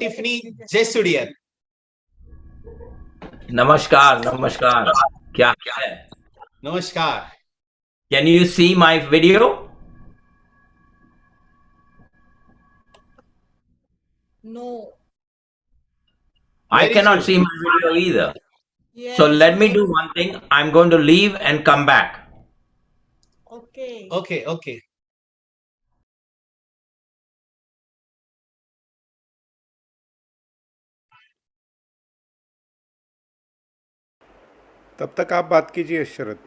Tiffany जेसुडियर। नमस्कार नमस्कार। क्या है? नमस्कार। Can you see my video? No. I Very cannot true. see my video either. Yes. So let me do one thing. I'm going to leave and come back. Okay. Okay. तब तक आप बात कीजिए शरद।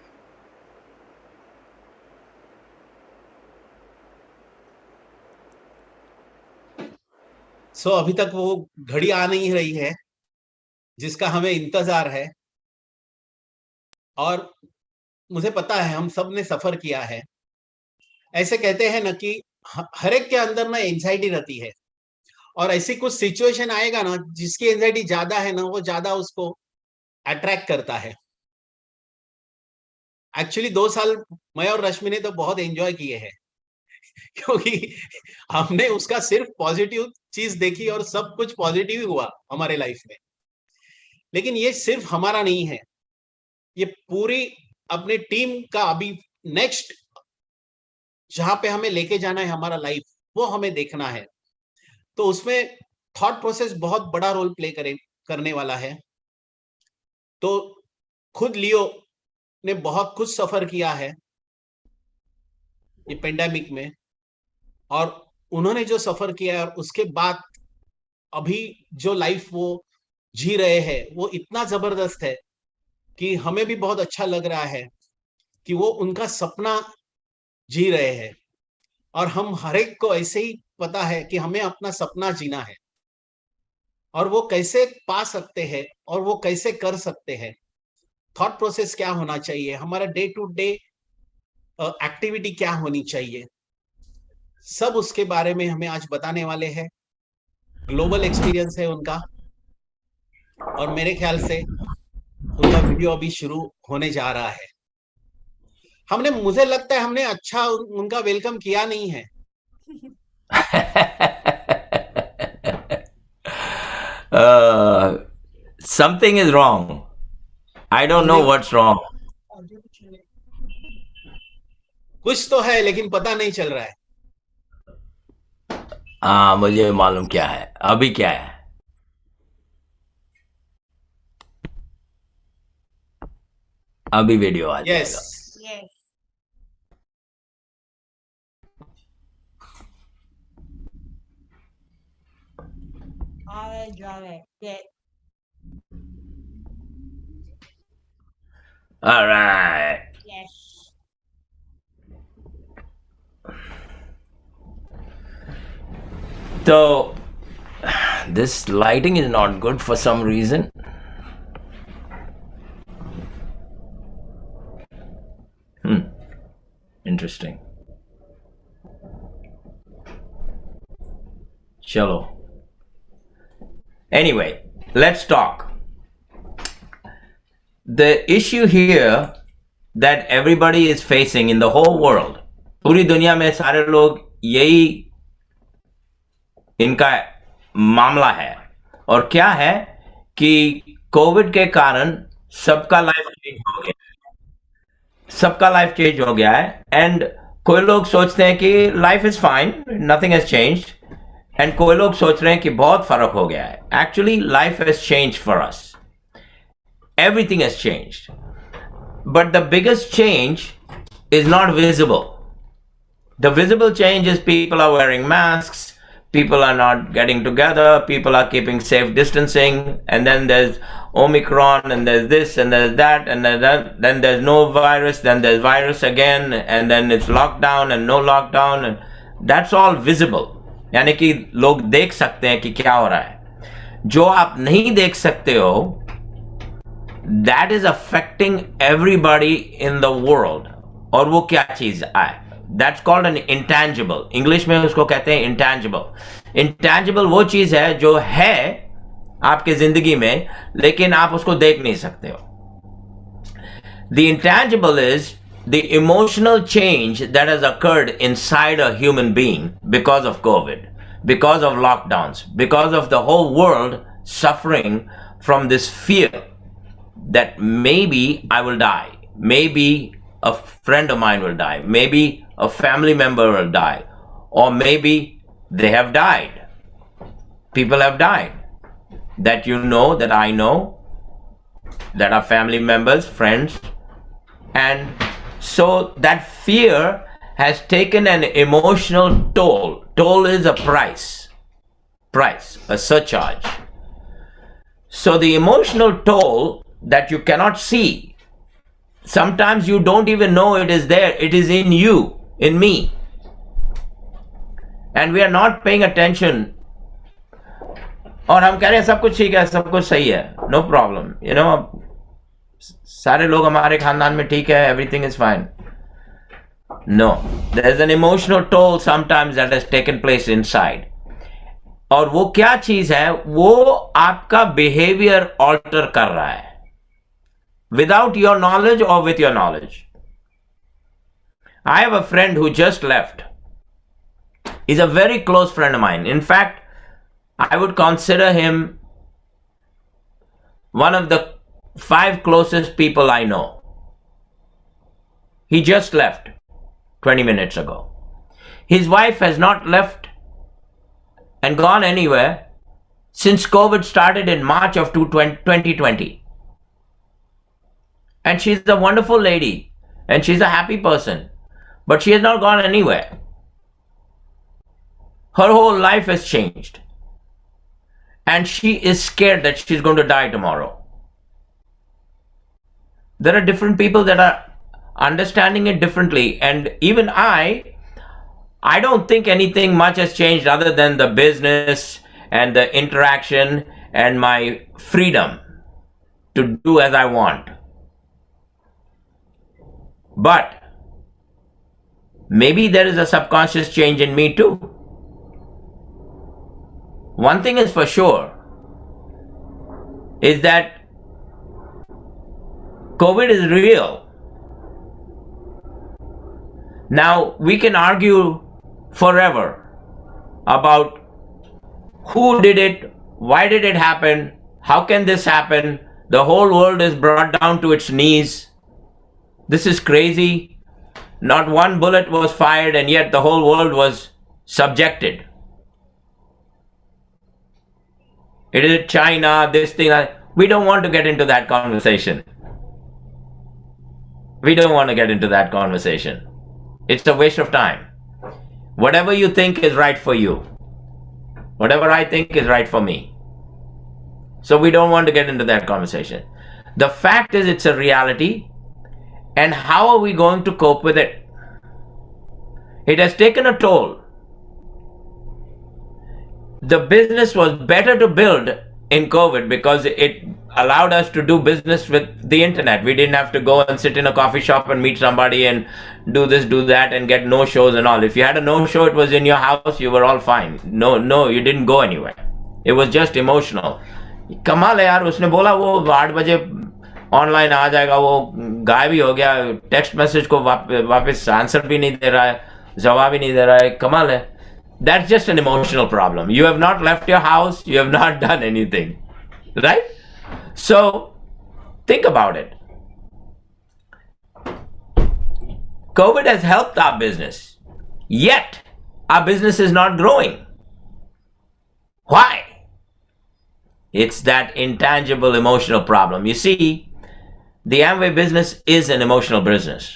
सो अभी तक वो घड़ी आ नहीं रही है जिसका हमें इंतजार है, और मुझे पता है हम सब ने सफर किया है। ऐसे कहते हैं ना कि हर एक के अंदर ना एंजाइटी रहती है, और ऐसी कुछ सिचुएशन आएगा ना जिसकी एंजाइटी ज्यादा है ना, वो ज्यादा उसको अट्रैक्ट करता है। एक्चुअली 2 साल मैं और रश्मि ने तो बहुत एंजॉय किए हैं क्योंकि हमने उसका सिर्फ पॉजिटिव चीज देखी और सब कुछ पॉजिटिव ही हुआ हमारे लाइफ में। लेकिन ये सिर्फ हमारा नहीं है, ये पूरी अपनी टीम का अभी नेक्स्ट जहां पे हमें लेके जाना है हमारा लाइफ, वो हमें देखना है। तो उसमें थॉट प्रोसेस बहुत बड़ा रोल प्ले करने वाला है। तो खुद लियो ने बहुत कुछ सफर किया है ये पेंडेमिक में, और उन्होंने जो सफर किया है उसके बाद अभी जो लाइफ वो जी रहे हैं वो इतना जबरदस्त है कि हमें भी बहुत अच्छा लग रहा है कि वो उनका सपना जी रहे हैं। और हम हर एक को ऐसे ही पता है कि हमें अपना सपना जीना है, और वो कैसे पा सकते हैं और वो कैसे कर सकते हैं, थॉट प्रोसेस क्या होना चाहिए, हमारा डे टू डे एक्टिविटी क्या होनी चाहिए, सब उसके बारे में हमें आज बताने वाले हैं। ग्लोबल एक्सपीरियंस है उनका, और मेरे ख्याल से उनका वीडियो अभी शुरू होने जा रहा है। मुझे लगता है हमने अच्छा उनका वेलकम किया नहीं है। Something is wrong. I don't know what's wrong. कुछ तो है लेकिन पता नहीं चल रहा है। हाँ, मुझे मालूम क्या है। अभी क्या है? अभी वीडियो आ जाएगा। Yes. Yes. Got it. Get. All right. Yes. So this lighting is not good for some reason. Interesting. Chalo. Anyway, let's talk. The issue here that everybody is facing in the whole world, पूरी दुनिया में सारे लोग यही इनका मामला है, और क्या है कि कोविड के कारण सबका लाइफ चेंज हो गया, सबका लाइफ चेंज हो गया है। एंड कोई लोग सोचते हैं कि life is fine, nothing has changed, and कोई लोग सोच रहे हैं कि बहुत फर्क हो गया है। Actually life has changed for us, everything has changed, but the biggest change is not visible. The visible change is people are wearing masks, people are not getting together, people are keeping safe distancing, and then there's Omicron, and there's this, and there's that, and then there's no virus, then there's virus again, and then it's lockdown and no lockdown, and that's all visible. यानी कि लोग देख सकते हैं कि क्या हो रहा है। जो आप नहीं देख सकते हो, that is affecting everybody in the world. और वो क्या चीज है? That's called an intangible. English में उसको कहते हैं intangible. Intangible वो चीज है जो है आपके जिंदगी में, लेकिन आप उसको देख नहीं सकते हो। The intangible is the emotional change that has occurred inside a human being because of COVID. because of lockdowns, because of the whole world suffering from this fear that maybe I will die, maybe a friend of mine will die, maybe a family member will die, or maybe they have died. People have died that you know, that I know, that are family members, friends. And so that fear has taken an emotional toll. Toll is a price, a surcharge. So the emotional toll that you cannot see, sometimes you don't even know it is there. It is in you, in me. And we are not paying attention. और हम कह रहे हैं सब कुछ ठीक है, सब कुछ सही है, नो प्रॉब्लम, यू नो, सारे लोग हमारे खानदान में ठीक है, everything is fine. No, there is an emotional toll sometimes that has taken place inside. और वो क्या चीज है? वो आपका बिहेवियर ऑल्टर कर रहा है, विदाउट योर नॉलेज और with your knowledge. I have a friend who just left. Is a very close friend of mine. In fact, I would consider him one of the 5 closest people I know. He just left 20 minutes ago. His wife has not left and gone anywhere since COVID started in March of 2020. And she's a wonderful lady and she's a happy person, but she has not gone anywhere. Her whole life has changed. And she is scared that she's going to die tomorrow. There are different people that are understanding it differently. And even I don't think anything much has changed other than the business and the interaction and my freedom to do as I want. But maybe there is a subconscious change in me too. One thing is for sure, is that COVID is real. Now, we can argue forever about who did it, why did it happen, how can this happen, the whole world is brought down to its knees, this is crazy, not one bullet was fired and yet the whole world was subjected. It is China, this thing. We don't want to get into that conversation. We don't want to get into that conversation. It's a waste of time. Whatever you think is right for you. Whatever I think is right for me. So we don't want to get into that conversation. The fact is, it's a reality. And how are we going to cope with it? It has taken a toll. The business was better to build in COVID because it allowed us to do business with the internet. We didn't have to go and sit in a coffee shop and meet somebody and do this, do that, and get no shows and all. If you had a no show, it was in your house, you were all fine. No, you didn't go anywhere. It was just emotional. कमाल है यार, उसने बोला वो 8 बजे online आ जाएगा, वो गायब ही हो गया. टेक्स्ट मैसेज को वापस आंसर भी नहीं दे रहा है, जवाब ही नहीं दे रहा है. कमाल है. That's just an emotional problem. You have not left your house. You have not done anything. Right? So, think about it. COVID has helped our business. Yet, our business is not growing. Why? It's that intangible emotional problem. You see, the Amway business is an emotional business.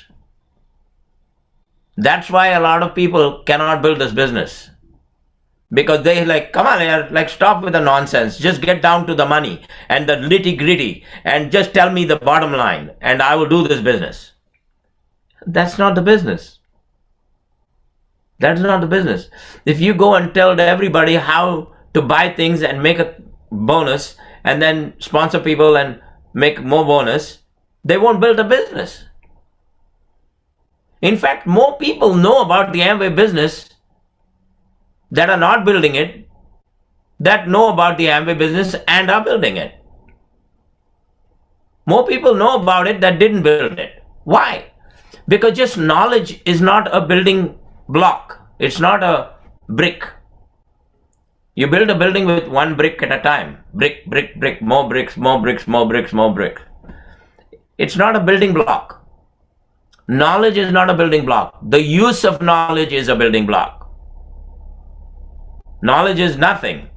That's why a lot of people cannot build this business. Because they like, come on, like stop with the nonsense. Just get down to the money and the nitty gritty and just tell me the bottom line and I will do this business. That's not the business. That's not the business. If you go and tell everybody how to buy things and make a bonus and then sponsor people and make more bonus, they won't build a business. In fact, more people know about the Amway business that are not building it, that know about the Amway business and are building it. More people know about it that didn't build it. Why? Because just knowledge is not a building block. It's not a brick. You build a building with one brick at a time. Brick, brick, brick, more bricks, more bricks, more bricks, more bricks. It's not a building block. Knowledge is not a building block. The use of knowledge is a building block. Knowledge is nothing.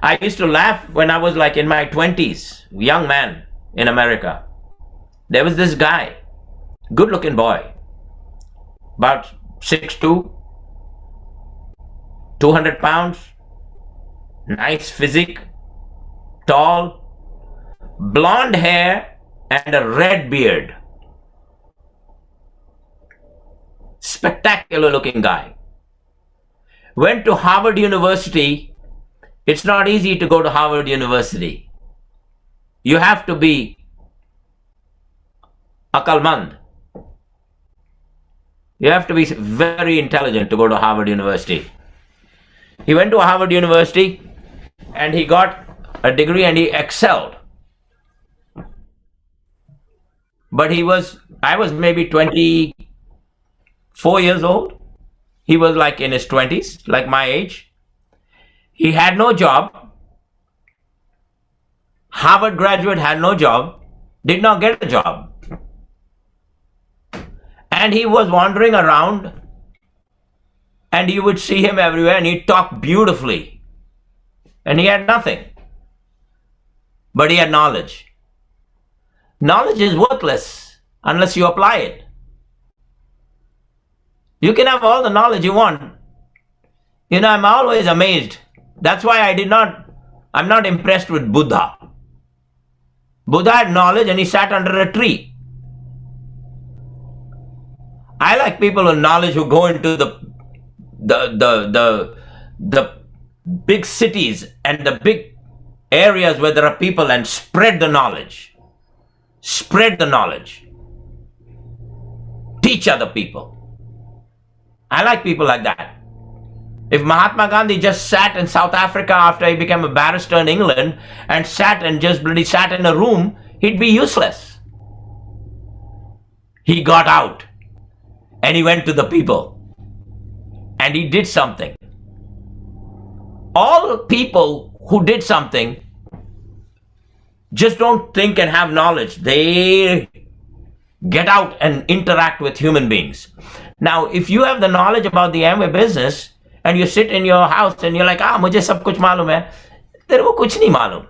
I used to laugh when I was like in my 20s, young man in America. There was this guy, good looking boy, about 6'2", 200 pounds, nice physique, tall, blonde hair and a red beard. Spectacular looking guy. Went to Harvard University. It's not easy to go to Harvard University. You have to be akalmand. You have to be very intelligent to go to Harvard University. He went to Harvard University and he got a degree and he excelled. But I was maybe 24 years old. He was like in his 20s, like my age. He had no job. Harvard graduate had no job, did not get a job. And he was wandering around and you would see him everywhere and he talked beautifully. And he had nothing. But he had knowledge. Knowledge is worthless unless you apply it. You can have all the knowledge you want. You know, I'm always amazed. That's why I'm not impressed with Buddha. Buddha had knowledge and he sat under a tree. I like people with knowledge who go into the big cities and the big areas where there are people and spread the knowledge. Spread the knowledge. Teach other people. I like people like that. If Mahatma Gandhi just sat in South Africa after he became a barrister in England and sat in a room, he'd be useless. He got out and he went to the people and he did something. All people who did something just don't think and have knowledge. They get out and interact with human beings. Now, if you have the knowledge about the Amway business and you sit in your house and you're like, mujhe sab kuch malum hai, tere ko kuch nahi malum.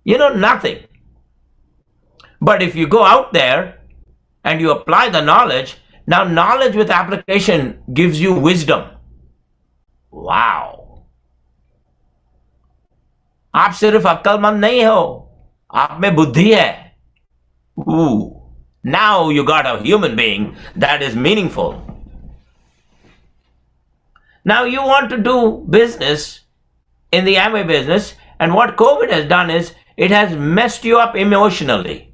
You know nothing. But if you go out there and you apply the knowledge, now knowledge with application gives you wisdom. Wow. आप सिर्फ अक्लमंद नहीं हो, आप में बुद्धि है. Ooh. Now you got a human being that is meaningful. Now you want to do business in the Amway business, and what COVID has done is it has messed you up emotionally.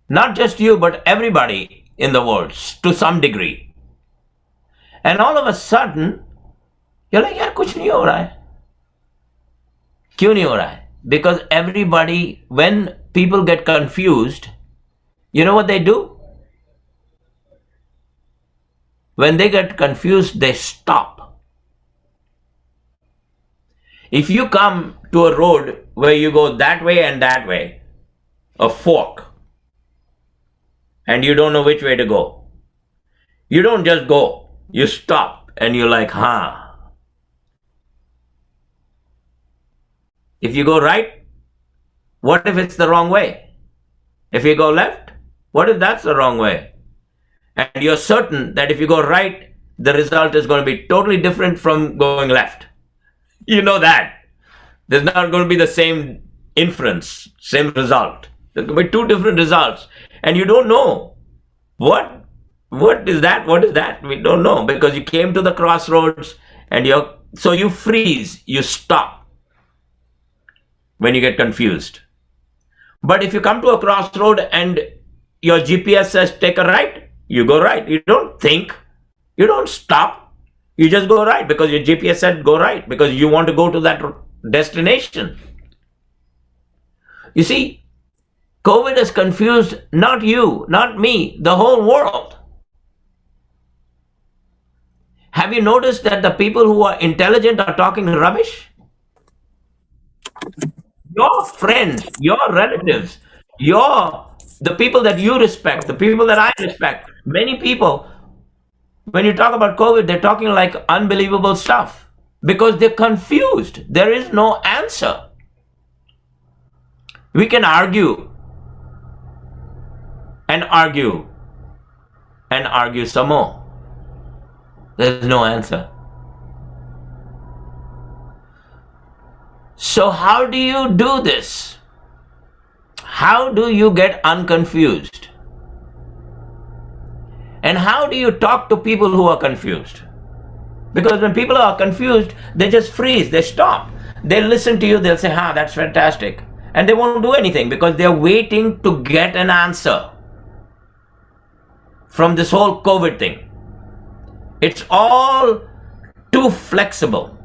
Not just you, but everybody in the world to some degree. And all of a sudden, you're like, yaar, kuch nahi ho raha hai. Kyun nahi ho raha hai? Because everybody, when people get confused, you know what they do? When they get confused, they stop. If you come to a road where you go that way and that way, a fork, and you don't know which way to go, you don't just go, you stop and you're like, If you go right, what if it's the wrong way? If you go left, what if that's the wrong way? And you're certain that if you go right, the result is going to be totally different from going left. You know that. There's not going to be the same inference, same result. There's going to be two different results. And you don't know. What is that? What is that? We don't know, because you came to the crossroads and so you freeze, you stop when you get confused. But if you come to a crossroad and your GPS says take a right, you go right. You don't think, you don't stop, you just go right because your GPS said go right, because you want to go to that destination. You see, COVID has confused not you, not me, the whole world Have you noticed that the people who are intelligent are talking rubbish? Your friends, your relatives, the people that you respect, the people that I respect, many people, when you talk about COVID, they're talking like unbelievable stuff because they're confused. There is no answer. We can argue and argue and argue some more. There's no answer. So how do you do this? How do you get unconfused? And how do you talk to people who are confused? Because when people are confused, they just freeze, they stop. They listen to you, they'll say, that's fantastic. And they won't do anything because they're waiting to get an answer from this whole COVID thing. It's all too flexible,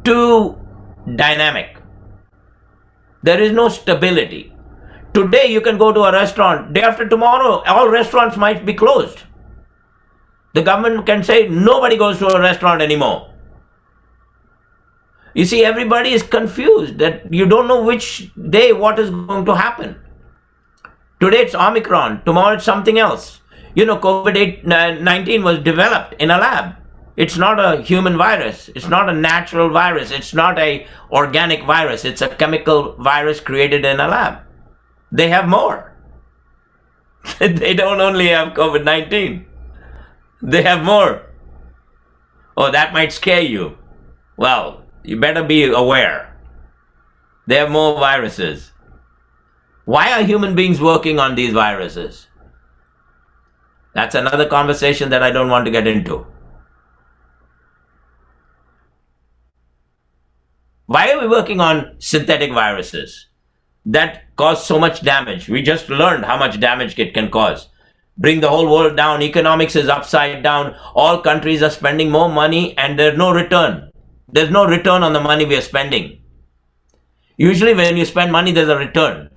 too dynamic. There is no stability. Today you can go to a restaurant. Day after tomorrow, all restaurants might be closed. The government can say nobody goes to a restaurant anymore. You see, everybody is confused that you don't know which day what is going to happen. Today it's Omicron, tomorrow it's something else. You know, COVID-19 was developed in a lab. It's not a human virus. It's not a natural virus. It's not an organic virus. It's a chemical virus created in a lab. They have more. They don't only have COVID-19. They have more. Oh, that might scare you. Well, you better be aware. They have more viruses. Why are human beings working on these viruses? That's another conversation that I don't want to get into. Why are we working on synthetic viruses that cause so much damage? We just learned how much damage it can cause. Bring the whole world down. Economics is upside down. All countries are spending more money and there's no return. There's no return on the money we are spending. Usually when you spend money, there's a return.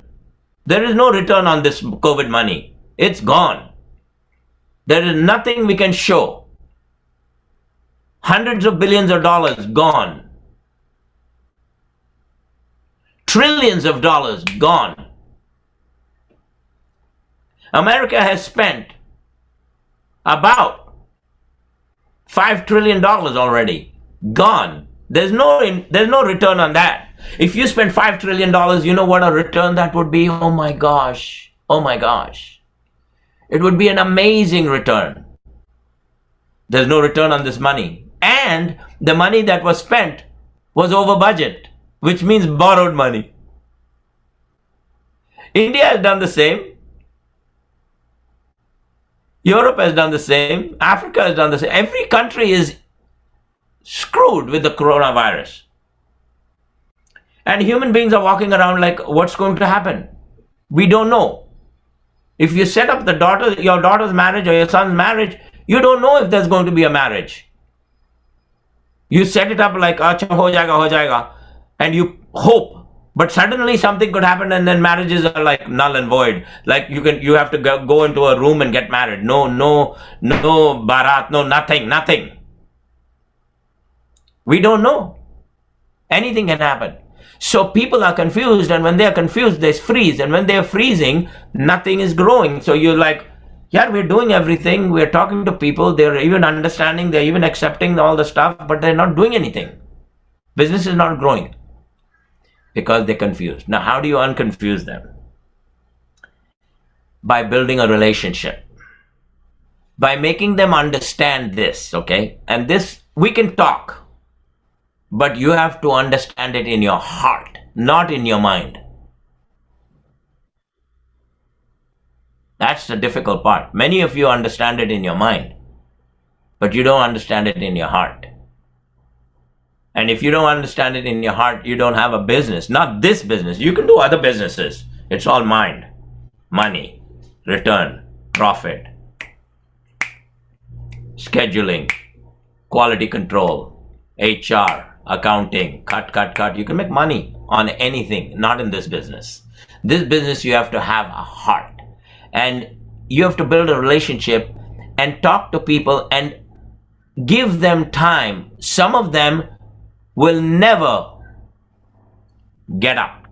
There is no return on this COVID money. It's gone. There is nothing we can show. Hundreds of billions of dollars gone. Trillions of dollars gone. America has spent about $5 trillion already. Gone. There's no return on that. If you spend $5 trillion, you know what a return that would be? Oh my gosh. Oh my gosh. It would be an amazing return. There's no return on this money. And the money that was spent was over budget, which means borrowed money. India has done the same. Europe has done the same. Africa has done the same. Every country is screwed with the coronavirus. And human beings are walking around like, what's going to happen? We don't know. If you set up your daughter's marriage or your son's marriage, you don't know if there's going to be a marriage. You set it up like, acha ho jayega, and you hope. But suddenly something could happen and then marriages are like null and void. Like you have to go into a room and get married. No barat, no nothing. We don't know. Anything can happen. So people are confused, and when they are confused, they freeze. And when they are freezing, nothing is growing. So you're like, yeah, we're doing everything. We're talking to people. They're even understanding. They're even accepting all the stuff, but they're not doing anything. Business is not growing because they're confused. Now, how do you unconfuse them? By building a relationship. By making them understand this, okay? And this, we can talk. But you have to understand it in your heart, not in your mind. That's the difficult part. Many of you understand it in your mind, but you don't understand it in your heart. And if you don't understand it in your heart, you don't have a business. Not this business. You can do other businesses. It's all mind, money, return, profit, scheduling, quality control, HR, accounting, cut. You can make money on anything, not in this business. This business, you have to have a heart. And you have to build a relationship and talk to people and give them time. Some of them will never get up,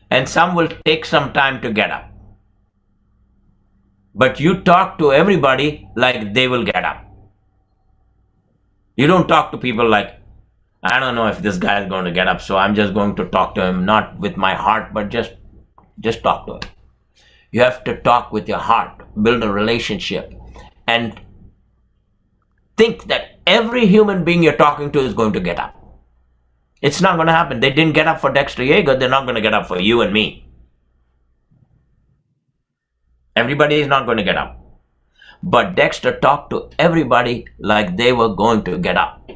and some will take some time to get up. But you talk to everybody like they will get up. You don't talk to people like, I don't know if this guy is going to get up, so I'm just going to talk to him, not with my heart, but just talk to him. You have to talk with your heart, build a relationship, and think that every human being you're talking to is going to get up. It's not going to happen. They didn't get up for Dexter Yeager. They're not going to get up for you and me. Everybody is not going to get up. But Dexter talked to everybody like they were going to get up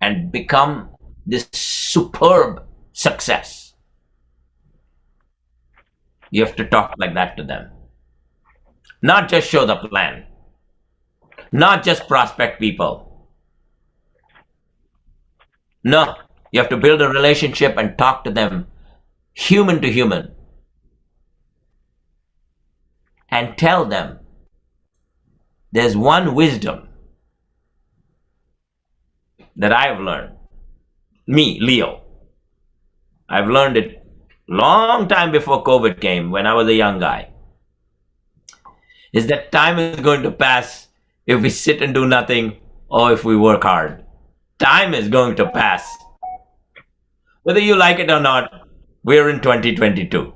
and become this superb success. You have to talk like that to them. Not just show the plan. Not just prospect people. No, you have to build a relationship and talk to them human to human. And tell them there's one wisdom that I've learned. Me, Leo. I've learned it long time before COVID came, when I was a young guy. Is that time is going to pass if we sit and do nothing or if we work hard. Time is going to pass. Whether you like it or not, we're in 2022.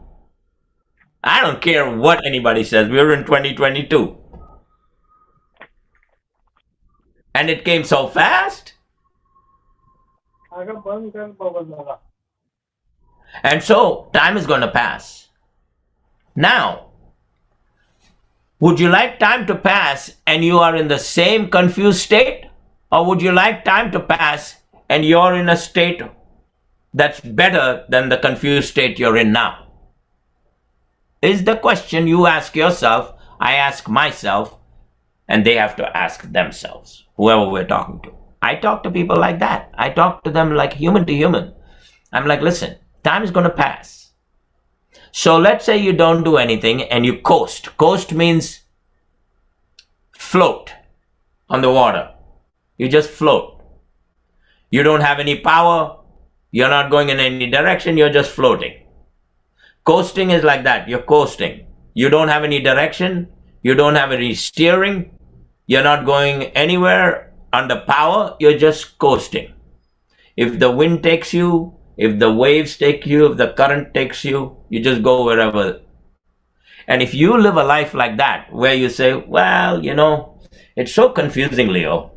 I don't care what anybody says, we're in 2022. And it came so fast. And so, time is going to pass. Now, would you like time to pass and you are in the same confused state? Or would you like time to pass and you're in a state that's better than the confused state you're in now? Is the question you ask yourself, I ask myself, and they have to ask themselves, whoever we're talking to. I talk to people like that. I talk to them like human to human. I'm like, listen, time is going to pass. So let's say you don't do anything and you coast. Coast means float on the water. You just float. You don't have any power. You're not going in any direction. You're just floating. Coasting is like that. You're coasting. You don't have any direction. You don't have any steering. You're not going anywhere under power. You're just coasting. If the wind takes you, if the waves take you, if the current takes you, you just go wherever. And if you live a life like that, where you say, well, it's so confusing, Leo.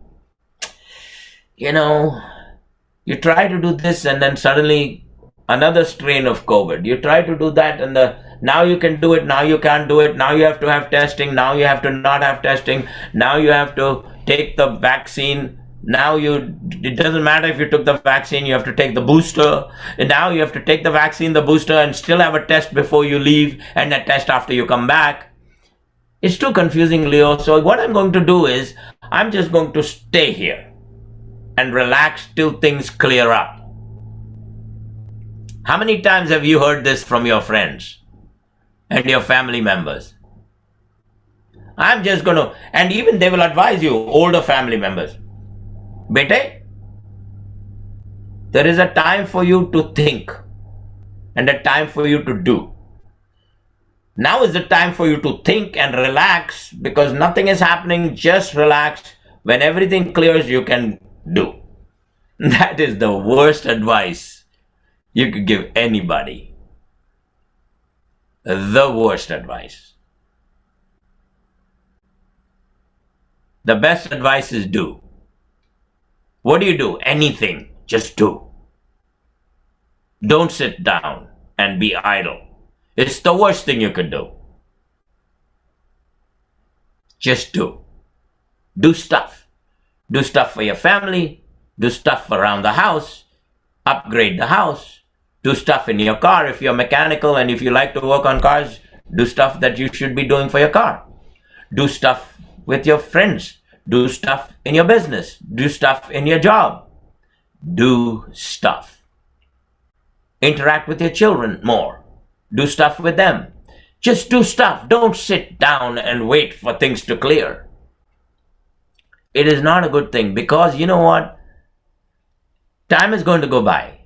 You try to do this and then suddenly another strain of COVID. You try to do that and now you can do it, now you can't do it, now you have to have testing, now you have to not have testing, now you have to take the vaccine, it doesn't matter if you took the vaccine, you have to take the booster, and now you have to take the vaccine, the booster, and still have a test before you leave and a test after you come back. It's too confusing, Leo. So what I'm going to do is, I'm just going to stay here and relax till things clear up. How many times have you heard this from your friends and your family members? I'm just going to, and even they will advise you, older family members. Bete, there is a time for you to think and a time for you to do. Now is the time for you to think and relax because nothing is happening. Just relax. When everything clears, you can do. That is the worst advice you could give anybody. The worst advice. The best advice is do. What do you do? Anything. Just do. Don't sit down and be idle. It's the worst thing you could do. Just do. Do stuff. Do stuff for your family. Do stuff around the house. Upgrade the house. Do stuff in your car if you're mechanical and if you like to work on cars. Do stuff that you should be doing for your car. Do stuff with your friends. Do stuff in your business. Do stuff in your job. Do stuff. Interact with your children more. Do stuff with them. Just do stuff. Don't sit down and wait for things to clear. it is not a good thing, because you know what? Time is going to go by.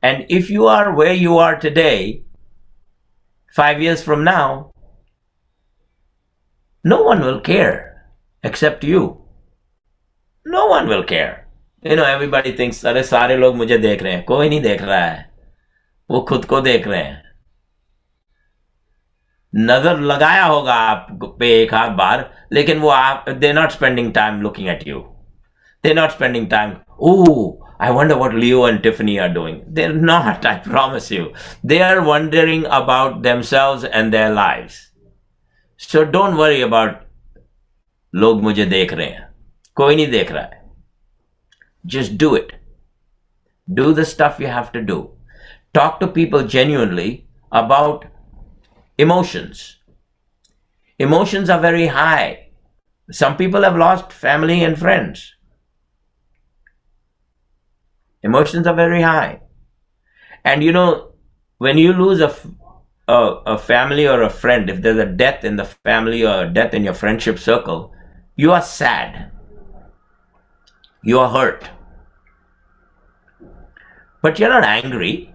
And if you are where you are today, 5 years from now, no one will care except you. No one will care. Everybody thinks, अरे सारे लोग मुझे देख रहे हैं. कोई नहीं देख रहा है. वो खुद को देख रहे हैं. नजर लगाया होगा आप पे एक आध बार, लेकिन वो आप, they're not spending time looking at you. They're not spending time, oh, I wonder what Leo and Tiffany are doing. They're not, I promise you. They are wondering about themselves and their lives. So don't worry about लोग मुझे देख रहे हैं. कोई नहीं देख रहा है. Just do it. Do the stuff you have to do. Talk to people genuinely about emotions. Emotions are very high. Some people have lost family and friends. Emotions are very high. And when you lose a family or a friend, if there's a death in the family or a death in your friendship circle, you are sad. You are hurt. But you're not angry.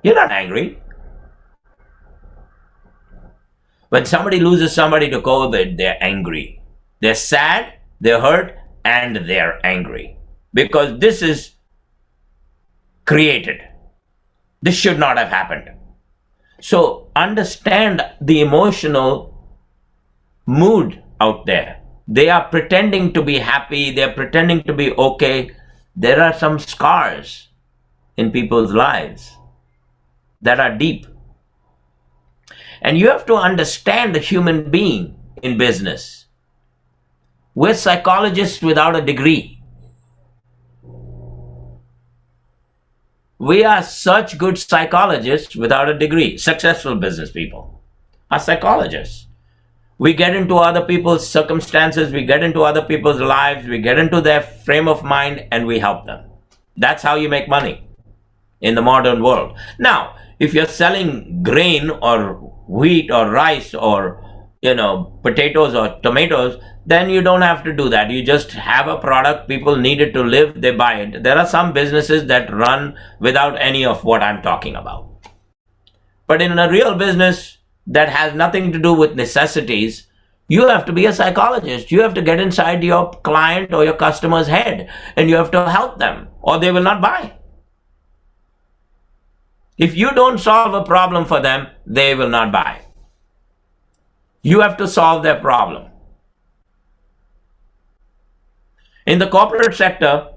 You're not angry. When somebody loses somebody to COVID, they're angry. They're sad, they're hurt, and they're angry. Because this is created. This should not have happened. So understand the emotional mood out there. They are pretending to be happy. They're pretending to be okay. There are some scars in people's lives that are deep. And you have to understand the human being in business. We're psychologists without a degree. We are such good psychologists without a degree. Successful business people are psychologists. We get into other people's circumstances, we get into other people's lives, we get into their frame of mind, and we help them. That's how you make money in the modern world. Now, if you're selling grain or wheat or rice or potatoes or tomatoes, then you don't have to do that. You just have a product, people need it to live, they buy it. There are some businesses that run without any of what I'm talking about. But in a real business that has nothing to do with necessities, you have to be a psychologist. You have to get inside your client or your customer's head, and you have to help them, or they will not buy. If you don't solve a problem for them, they will not buy. You have to solve their problem. In the corporate sector,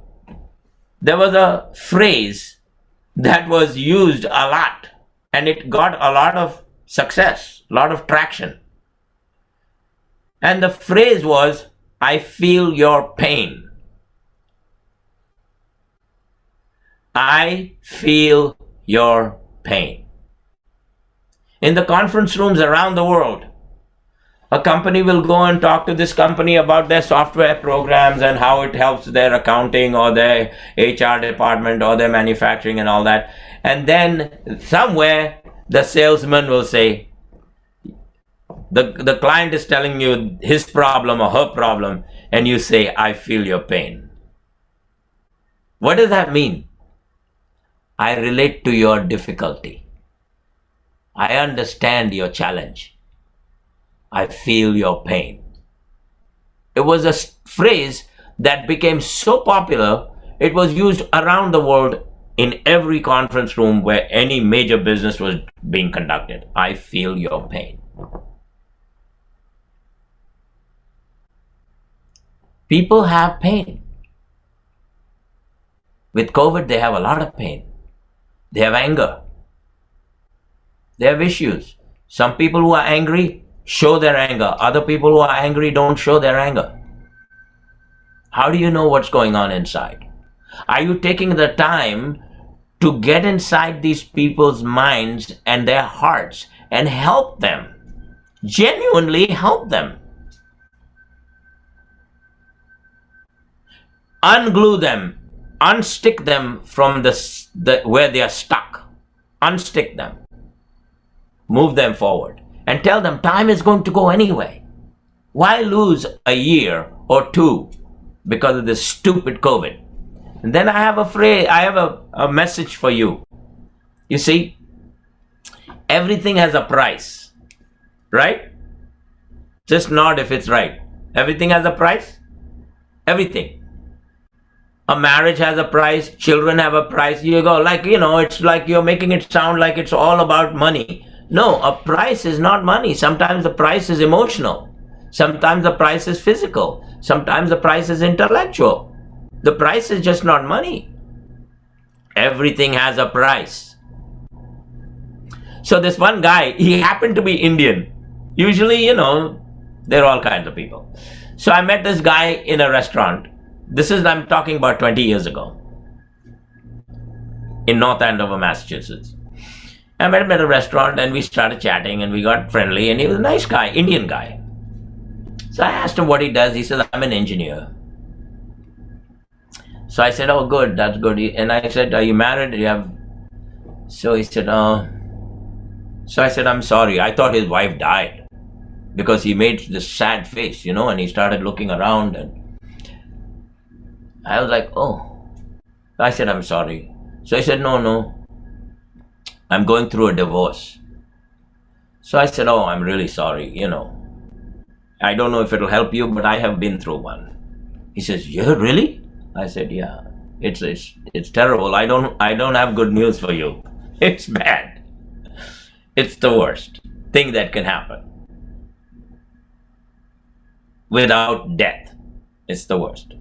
there was a phrase that was used a lot, and it got a lot of success, a lot of traction. And the phrase was, I feel your pain. I feel your pain. In the conference rooms around the world, a company will go and talk to this company about their software programs and how it helps their accounting or their HR department or their manufacturing and all that. And then somewhere the salesman will say, the client is telling you his problem or her problem, and you say, I feel your pain. What does that mean? I relate to your difficulty. I understand your challenge. I feel your pain. It was a phrase that became so popular, it was used around the world in every conference room where any major business was being conducted. I feel your pain. People have pain. With COVID, they have a lot of pain. They have anger. They have issues. Some people who are angry show their anger. Other people who are angry don't show their anger. How do you know what's going on inside? Are you taking the time to get inside these people's minds and their hearts and help them? Genuinely help them. Unglue them. Unstick them from the where they are stuck. Unstick them. Move them forward. and tell them time is going to go anyway. Why lose a year or two because of this stupid COVID? And then I have a message for you. You see, everything has a price, right? Just nod if it's right. Everything has a price. Everything. A marriage has a price. Children have a price. You go like, it's like you're making it sound like it's all about money. No, a price is not money. Sometimes the price is emotional. Sometimes the price is physical. Sometimes the price is intellectual. The price is just not money. Everything has a price. So this one guy, he happened to be Indian. Usually, there are all kinds of people. So I met this guy in a restaurant. I'm talking about 20 years ago, in North Andover, Massachusetts. I met him at a restaurant and we started chatting and we got friendly, and he was a nice guy, Indian guy. So I asked him what he does. He says, I'm an engineer. So I said, oh, good, that's good. And I said, are you married? So he said, so I said, I'm sorry. I thought his wife died, because he made this sad face, and he started looking around, and I was like, oh. I said, I'm sorry. So I said, no, I'm going through a divorce. So I said, oh, I'm really sorry, I don't know if it'll help you, but I have been through one. He says, yeah, really? I said, yeah, it's terrible. I don't have good news for you. It's bad. It's the worst thing that can happen. Without death, it's the worst.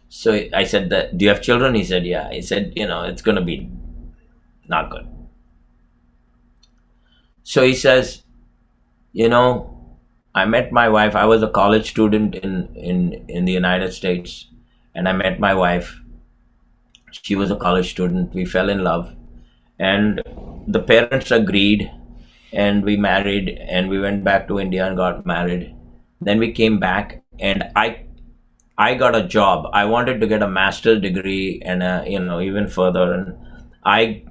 So I said, do you have children? He said, yeah. He said, it's going to be not good. So he says, I met my wife. I was a college student in the United States, and I met my wife. She was a college student. We fell in love, and the parents agreed, and we married, and we went back to India and got married. Then we came back, and I got a job. I wanted to get a master's degree and even further, and I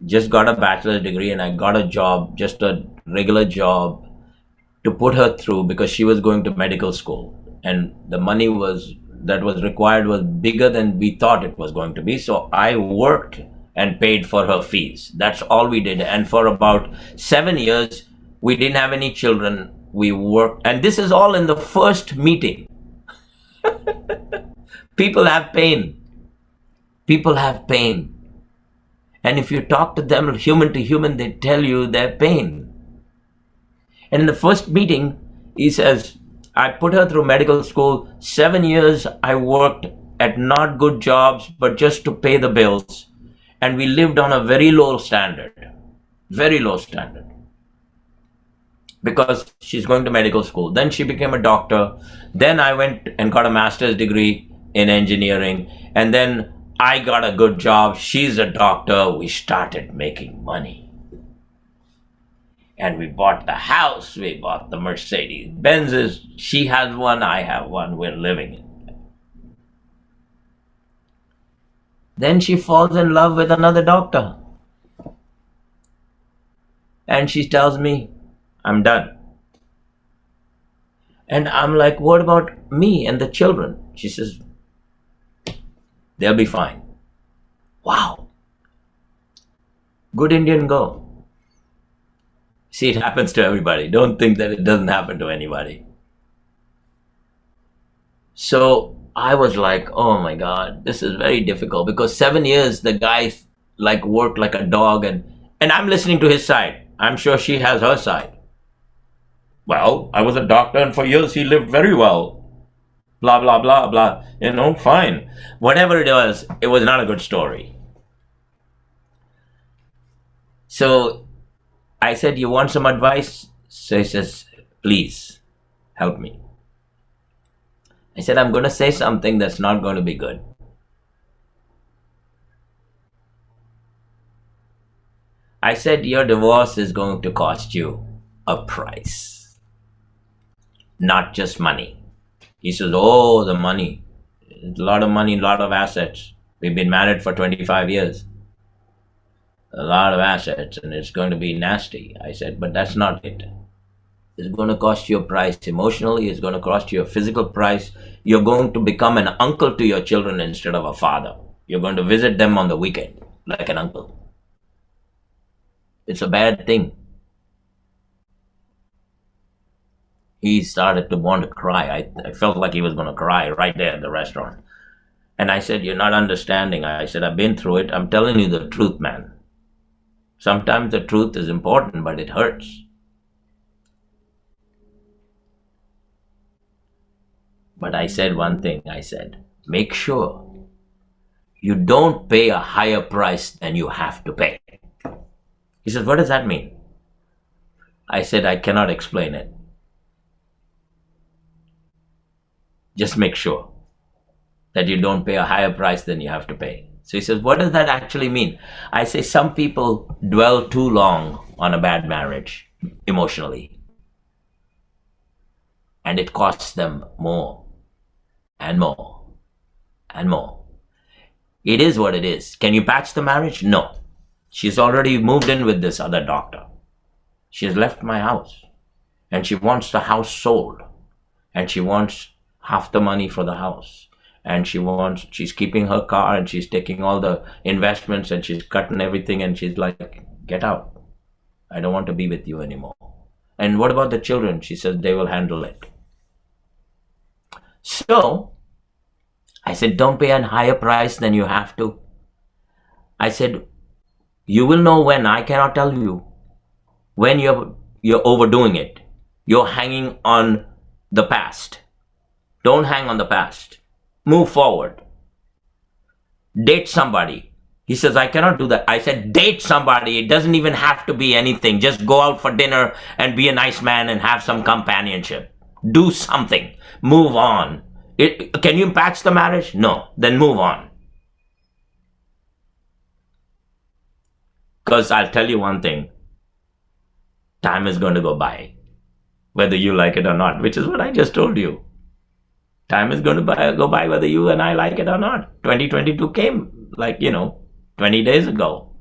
just got a bachelor's degree, and I got a job, just a regular job, to put her through, because she was going to medical school, and the money that was required was bigger than we thought it was going to be. So I worked and paid for her fees. That's all we did. And for about 7 years, we didn't have any children. We worked, and this is all in the first meeting. People have pain. People have pain. And if you talk to them human to human, they tell you their pain. And in the first meeting, he says, I put her through medical school. 7 years I worked at not good jobs, but just to pay the bills. And we lived on a very low standard. Very low standard. Because she's going to medical school. Then she became a doctor. Then I went and got a master's degree in engineering. And then I got a good job. She's a doctor. We started making money. And we bought the house. We bought the Mercedes Benzes. She has one. I have one. We're living it. Then she falls in love with another doctor. And she tells me, I'm done. And I'm like, what about me and the children? She says, they'll be fine. Wow. Good Indian girl. See, it happens to everybody. Don't think that it doesn't happen to anybody. So I was like, oh my God, this is very difficult, because 7 years the guy worked like a dog, and I'm listening to his side. I'm sure she has her side. Well, I was a doctor, and for years he lived very well. Blah, blah, blah, blah. Fine. Whatever it was not a good story. So I said, you want some advice? So he says, please, help me. I said, I'm going to say something that's not going to be good. I said, your divorce is going to cost you a price. Not just money. He says, oh, the money. A lot of money, a lot of assets. We've been married for 25 years. A lot of assets, and it's going to be nasty. I said, but that's not it. It's going to cost you a price emotionally. It's going to cost you a physical price. You're going to become an uncle to your children instead of a father. You're going to visit them on the weekend like an uncle. It's a bad thing. He started to want to cry. I felt like he was going to cry right there at the restaurant. And I said, you're not understanding. I said, I've been through it. I'm telling you the truth, man. Sometimes the truth is important, but it hurts. But I said one thing. I said, make sure you don't pay a higher price than you have to pay. He says, what does that mean? I said, I cannot explain it. Just make sure that you don't pay a higher price than you have to pay. So he says, what does that actually mean? I say, some people dwell too long on a bad marriage emotionally. And it costs them more and more and more. It is what it is. Can you patch the marriage? No. She's already moved in with this other doctor. She has left my house. And she wants the house sold. And she wants half the money for the house. And she's keeping her car and she's taking all the investments and she's cutting everything and she's like, get out. I don't want to be with you anymore. And what about the children? She says they will handle it. So I said, don't pay a higher price than you have to. I said, you will know when. I cannot tell you. When you're overdoing it. You're hanging on the past. Don't hang on the past. Move forward. Date somebody. He says, I cannot do that. I said, date somebody. It doesn't even have to be anything. Just go out for dinner and be a nice man and have some companionship. Do something. Move on. Can you patch the marriage? No. Then move on. Because I'll tell you one thing. Time is going to go by. Whether you like it or not. Which is what I just told you. Time is going to go by whether you and I like it or not. 2022 came 20 days ago.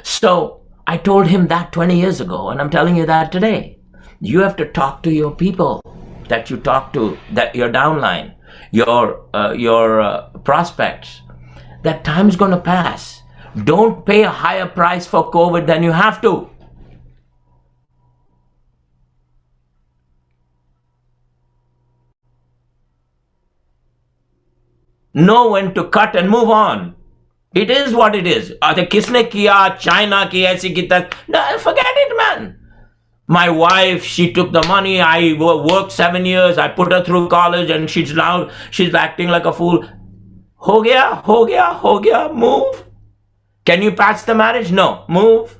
So I told him that 20 years ago, and I'm telling you that today. You have to talk to your people that you talk to, that your downline, your prospects. That time's going to pass. Don't pay a higher price for COVID than you have to. Know when to cut and move on. It is what it is. Kisne kiya, China ki aisi ki tak. No, forget it, man. My wife, she took the money. I worked 7 years. I put her through college, and she's acting like a fool. Ho gaya, move. Can you patch the marriage? No, move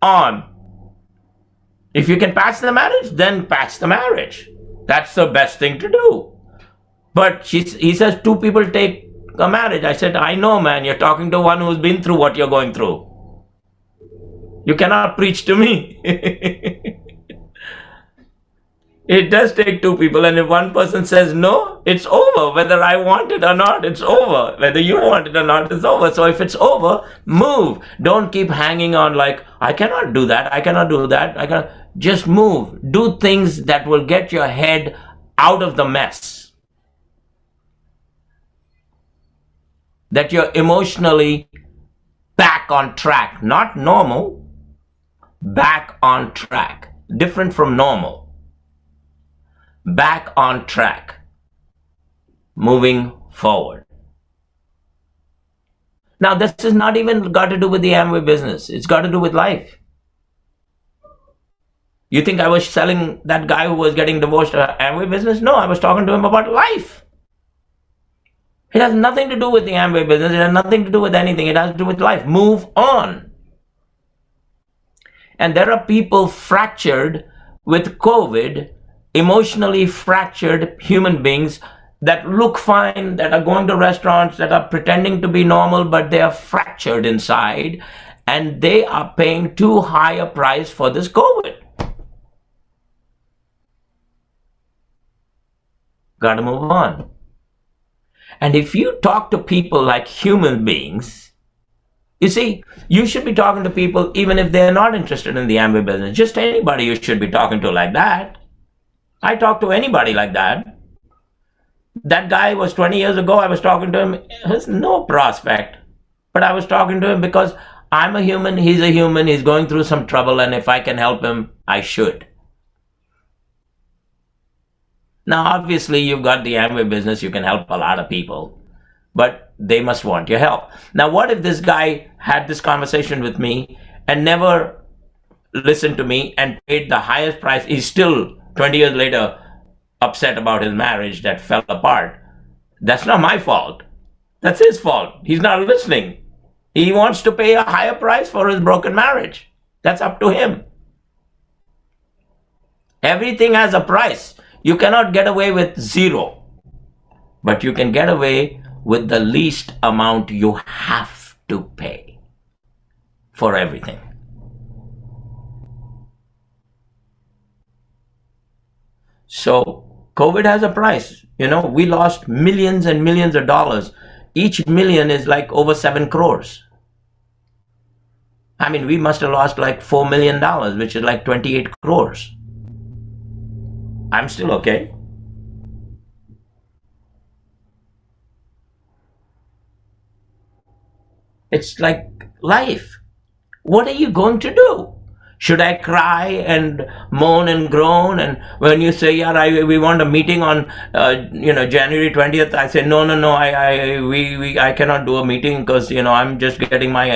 on. If you can patch the marriage, then patch the marriage. That's the best thing to do. But he says 2 people take a marriage. I said, I know, man. You're talking to one who's been through what you're going through. You cannot preach to me. It does take 2 people. And if one person says no, it's over. Whether I want it or not, it's over. Whether you want it or not, it's over. So if it's over, move. Don't keep hanging on like, I cannot do that. I cannot do that. Just move. Do things that will get your head out of the mess. That you're emotionally back on track. Not normal. Back on track. Different from normal. Back on track. Moving forward. Now, this has not even got to do with the Amway business. It's got to do with life. You think I was selling that guy who was getting divorced an Amway business? No, I was talking to him about life. It has nothing to do with the Amway business. It has nothing to do with anything. It has to do with life. Move on. And there are people fractured with COVID, emotionally fractured human beings that look fine, that are going to restaurants, that are pretending to be normal, but they are fractured inside, and they are paying too high a price for this COVID. Got to move on. And if you talk to people like human beings, You see, you should be talking to people even if they're not interested in the Amway business. Just anybody you should be talking to like that. I talk to anybody like that. That guy was 20 years ago, I was talking to him. There's no prospect. But I was talking to him because I'm a human, he's going through some trouble, and if I can help him, I should. Now, obviously, you've got the Amway business, you can help a lot of people, but they must want your help. Now, what if this guy had this conversation with me and never listened to me and paid the highest price? He's still, 20 years later, upset about his marriage that fell apart. That's not my fault. That's his fault. He's not listening. He wants to pay a higher price for his broken marriage. That's up to him. Everything has a price. You cannot get away with zero, but you can get away with the least amount you have to pay for everything. So COVID has a price. We lost millions and millions of dollars. Each million is like over 7 crores. I mean, we must have lost like $4 million, which is like 28 crores. I'm still okay. It's like life. What are you going to do? Should I cry and moan and groan? And when you say, yeah, we want a meeting on, January 20th, I say, no, I cannot do a meeting because, I'm just getting my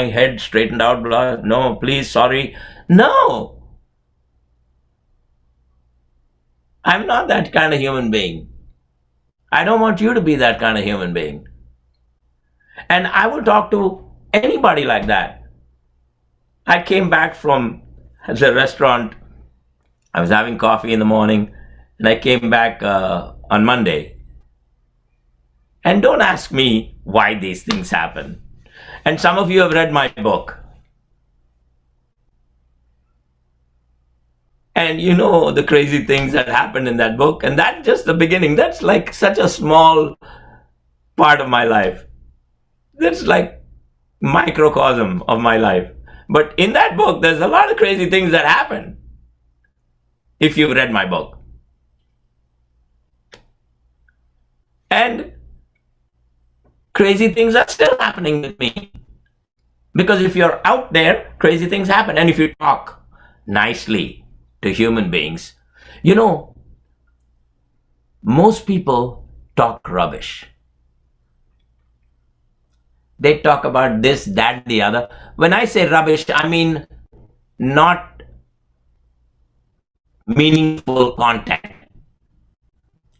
head straightened out. Blah. No, please, sorry. No. I'm not that kind of human being. I don't want you to be that kind of human being. And I will talk to anybody like that. I came back from the restaurant. I was having coffee in the morning, and I came back on Monday. And don't ask me why these things happen. And some of you have read my book. And you know the crazy things that happened in that book. And that's just the beginning. That's like such a small part of my life. That's like microcosm of my life. But in that book, there's a lot of crazy things that happen. If you've read my book. And crazy things are still happening with me. Because if you're out there, crazy things happen. And if you talk nicely to human beings, most people talk rubbish. They talk about this, that, the other. When I say rubbish, I mean not meaningful content.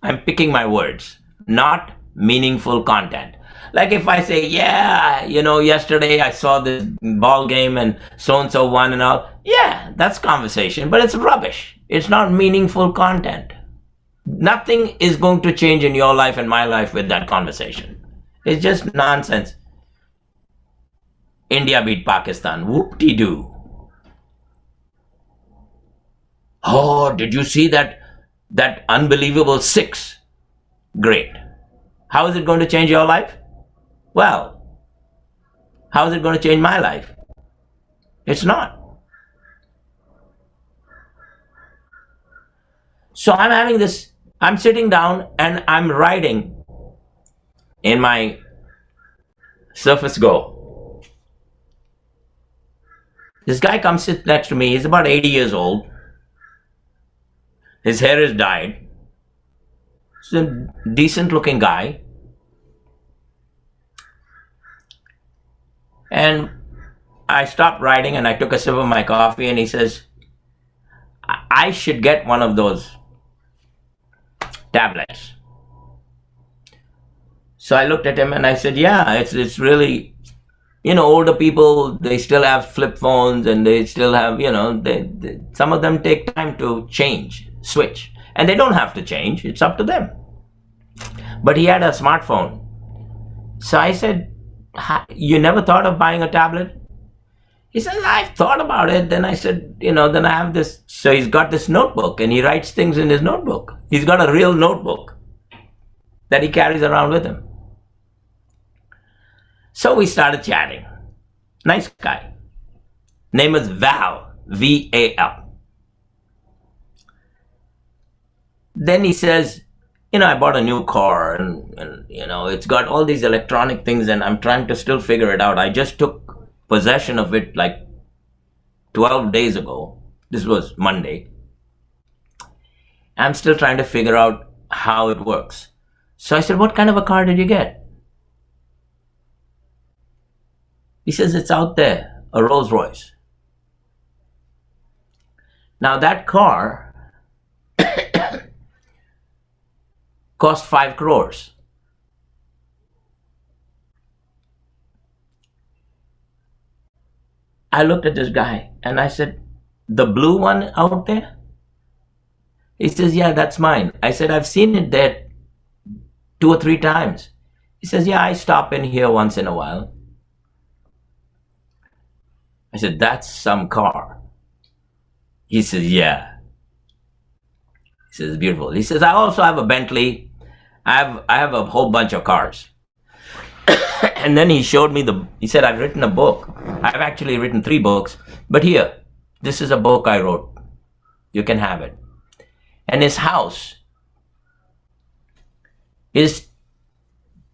I'm picking my words. Not meaningful content. Like if I say, yeah, yesterday I saw this ball game and so-and-so won and all. Yeah, that's conversation, but it's rubbish. It's not meaningful content. Nothing is going to change in your life and my life with that conversation. It's just nonsense. India beat Pakistan. Whoop-de-doo. Oh, did you see that unbelievable 6? Great. How is it going to change your life? Well, how is it going to change my life? It's not. So I'm sitting down and I'm writing in my Surface Go. This guy comes sit next to me. He's about 80 years old. His hair is dyed. He's a decent looking guy. And I stopped writing and I took a sip of my coffee and he says, I should get one of those tablets. So I looked at him and I said, yeah, it's really, older people, they still have flip phones and they still have, some of them take time to switch. And they don't have to change, it's up to them. But he had a smartphone. So I said, you never thought of buying a tablet? He said, I've thought about it. Then I said, then I have this. So he's got this notebook and he writes things in his notebook. He's got a real notebook that he carries around with him. So we started chatting. Nice guy. Name is Val, V-A-L. Then he says, I bought a new car and it's got all these electronic things and I'm trying to still figure it out. I just took possession of it like 12 days ago. This was Monday. I'm still trying to figure out how it works. So I said, what kind of a car did you get? He says, it's out there, a Rolls Royce. Now that car cost 5 crores. I looked at this guy and I said, the blue one out there? He says, yeah, that's mine. I said, I've seen it there 2 or 3 times. He says, yeah, I stop in here once in a while. I said, that's some car. He says, yeah. He says, it's beautiful. He says, I also have a Bentley. I have a whole bunch of cars. And then he showed me he said, I've written a book. I've actually written 3 books. But here, this is a book I wrote. You can have it. And his house is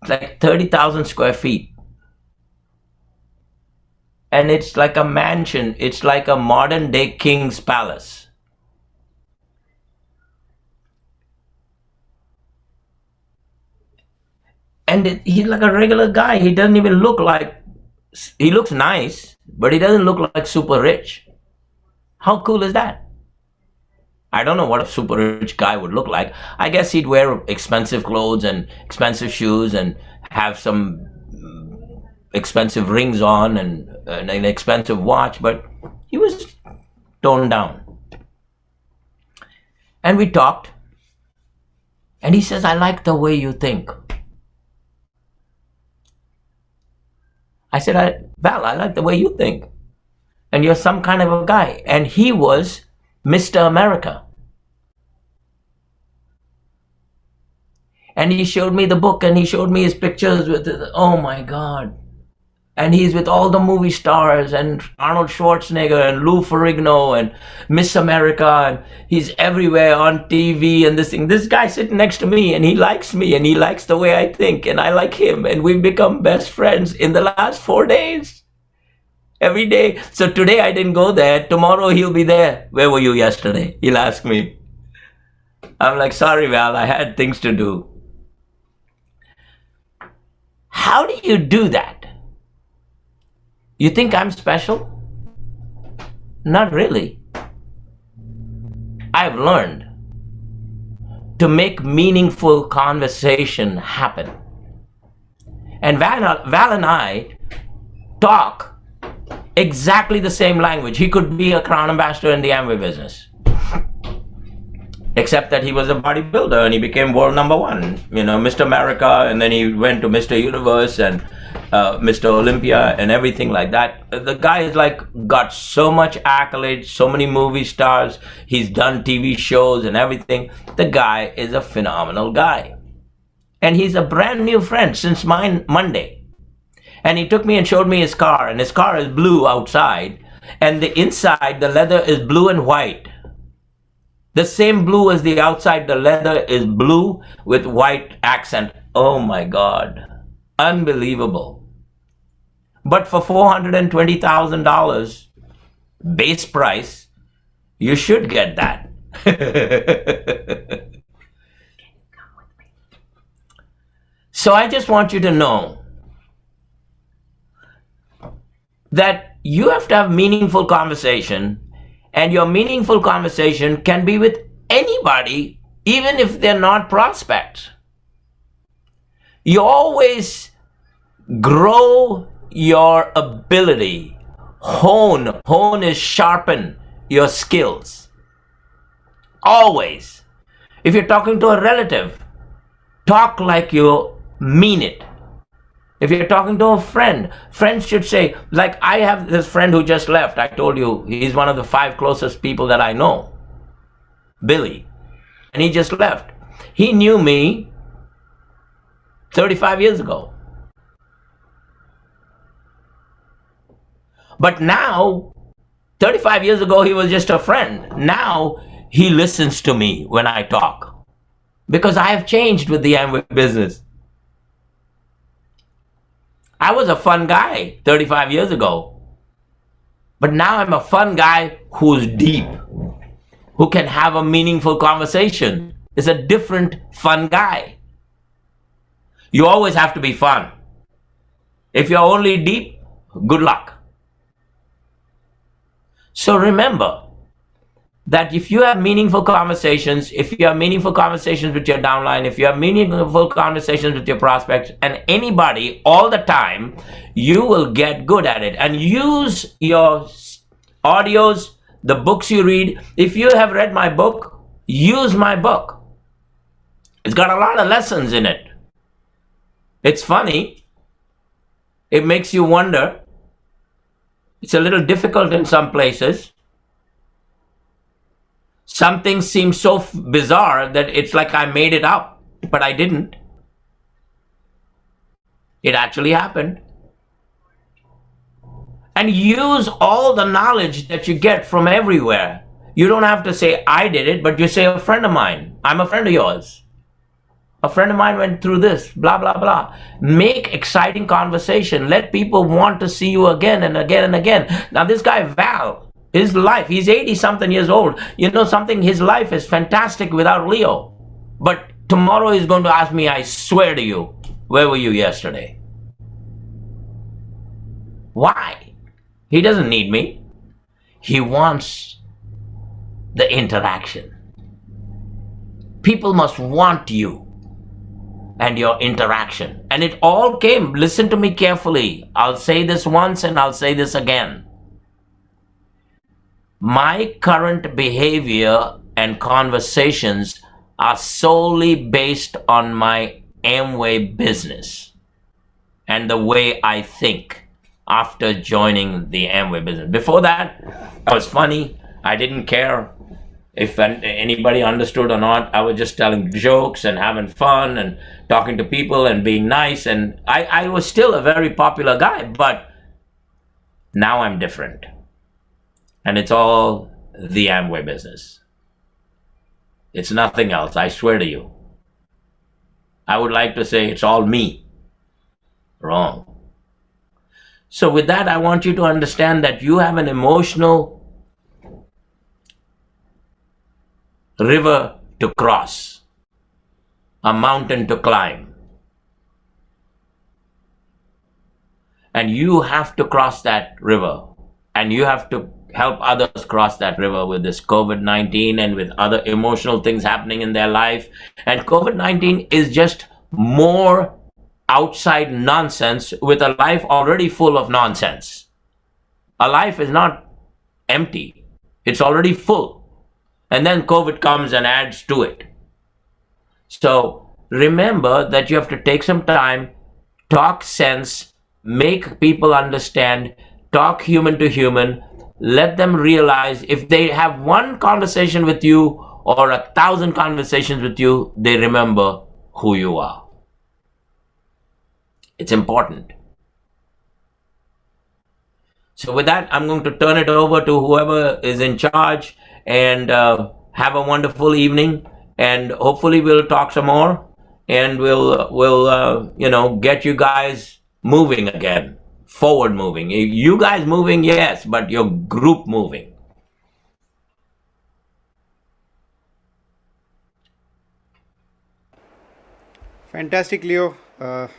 like 30,000 square feet. And it's like a mansion. It's like a modern day king's palace. And he's like a regular guy. He doesn't even look like, he looks nice, but he doesn't look like super rich. How cool is that? I don't know what a super rich guy would look like. I guess he'd wear expensive clothes and expensive shoes and have some expensive rings on and an expensive watch, but he was toned down. And we talked. And he says, I like the way you think. I said, Val, I like the way you think. And you're some kind of a guy. And he was Mr. America. And he showed me the book and he showed me his pictures with, oh my God. And he's with all the movie stars and Arnold Schwarzenegger and Lou Ferrigno and Miss America. And he's everywhere on TV and this thing. This guy sitting next to me and he likes me and he likes the way I think and I like him. And we've become best friends in the last 4 days. Every day. So today I didn't go there. Tomorrow he'll be there. Where were you yesterday? He'll ask me. I'm like, sorry, Val, I had things to do. How do you do that? You think I'm special? Not really. I've learned to make meaningful conversation happen. And Val and I talk exactly the same language. He could be a crown ambassador in the Amway business. Except that he was a bodybuilder and he became world number 1, Mr. America, and then he went to Mr. Universe and Mr. Olympia and everything like that. The guy is got so much accolades, so many movie stars. He's done TV shows and everything. The guy is a phenomenal guy. And he's a brand new friend since Monday. And he took me and showed me his car, and his car is blue outside, and the inside, the leather is blue and white. The same blue as the outside, the leather is blue with white accent. Oh my God. Unbelievable. But for $420,000 base price, you should get that. So I just want you to know that you have to have meaningful conversation. And your meaningful conversation can be with anybody, even if they're not prospects. You always grow your ability. Hone is sharpen your skills. Always. If you're talking to a relative, talk like you mean it. If you're talking to a friend, friends should say, like I have this friend who just left. I told you he's one of the 5 closest people that I know. Billy. And he just left. He knew me 35 years ago. But now, 35 years ago, he was just a friend. Now, he listens to me when I talk because I have changed with the Amway business. I was a fun guy 35 years ago, but now I'm a fun guy who's deep, who can have a meaningful conversation. Is a different fun guy. You always have to be fun. If you're only deep, good luck. So remember that if you have meaningful conversations, if you have meaningful conversations with your downline, if you have meaningful conversations with your prospects and anybody all the time, you will get good at it. And use your audios, the books you read. If you have read my book, use my book. It's got a lot of lessons in it. It's funny. It makes you wonder. It's a little difficult in some places. Some things seem so bizarre that it's like I made it up, but I didn't. It actually happened. And use all the knowledge that you get from everywhere. You don't have to say, I did it, but you say, a friend of mine. I'm a friend of yours. A friend of mine went through this, blah, blah, blah. Make exciting conversation. Let people want to see you again and again and again. Now, this guy, Val, his life, he's 80-something years old. You know something? His life is fantastic without Leo. But tomorrow he's going to ask me, I swear to you, where were you yesterday? Why? He doesn't need me. He wants the interaction. People must want you and your interaction. And it all came, listen to me carefully. I'll say this once and I'll say this again. My current behavior and conversations are solely based on my Amway business and the way I think after joining the Amway business. Before that, I was funny. I didn't care if anybody understood or not. I was just telling jokes and having fun and talking to people and being nice. And I was still a very popular guy, but now I'm different. And it's all the Amway business. It's nothing else, I swear to you. I would like to say it's all me. Wrong. So with that, I want you to understand that you have an emotional river to cross, a mountain to climb. And you have to cross that river, and you have to help others cross that river with this COVID-19 and with other emotional things happening in their life. And COVID-19 is just more outside nonsense with a life already full of nonsense. A life is not empty. It's already full. And then COVID comes and adds to it. So remember that you have to take some time, talk sense, make people understand, talk human to human, let them realize if they have one conversation with you or 1,000 conversations with you, they remember who you are. It's important. So with that, I'm going to turn it over to whoever is in charge, and have a wonderful evening, and hopefully we'll talk some more, and we'll get you guys moving again, forward moving. You guys moving, yes, but your group moving. Fantastic, Leo. The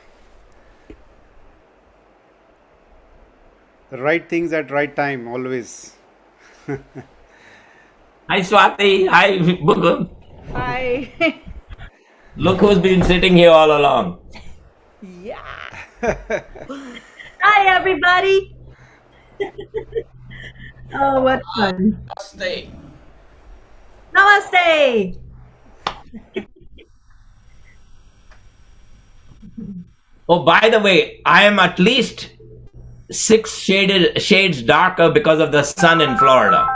right things at right time, always. Hi Swati, hi Bugum. Hi. Look who's been sitting here all along. Yeah. Hi, everybody. Oh, what fun. Namaste. Namaste. Oh, by the way, I am at least 6 shades darker because of the sun in Florida.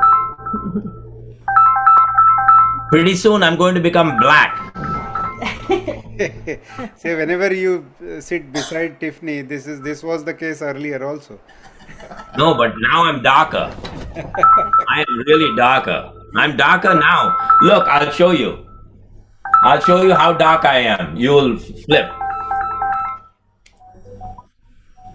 Pretty soon I'm going to become black. Say, whenever you sit beside Tiffany, this was the case earlier also. No, but now I'm darker. I am really darker. I'm darker now. Look, I'll show you. I'll show you how dark I am. You will flip.